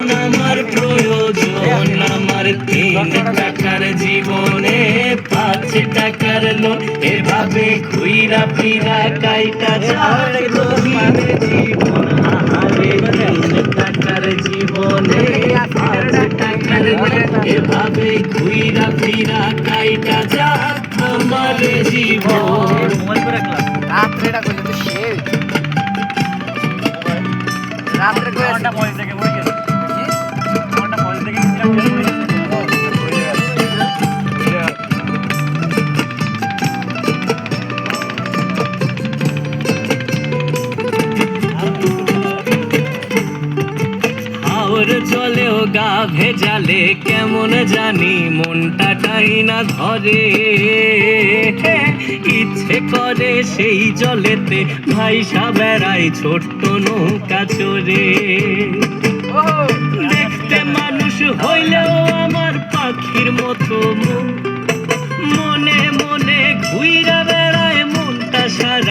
আমার প্রয়োজন আমার 3 টাকার জীবনে 5 টাকার লোন এভাবে ঘুইরা ফিরা কাইটা যায় গভীরে জীবন আহারে 3 টাকার জীবনে 5 টাকার লোন এভাবে ঘুইরা ফিরা কাইটা যায় আমার জীবন। রাত্রেটা করলে তো সে রাত্রে কোনটা বয়স থেকে বই গেছে কোনটা বয়স থেকে হাওর জলেও গা ভেজালে কেমন জানি মনটা টাই না ধরে ইচ্ছে করে সেই জলেতে ভাইসা বেড়াই ছোট্ট নৌকা চড়ে দেখতে মানুষ হইলেও আমার পাখির মতো মনে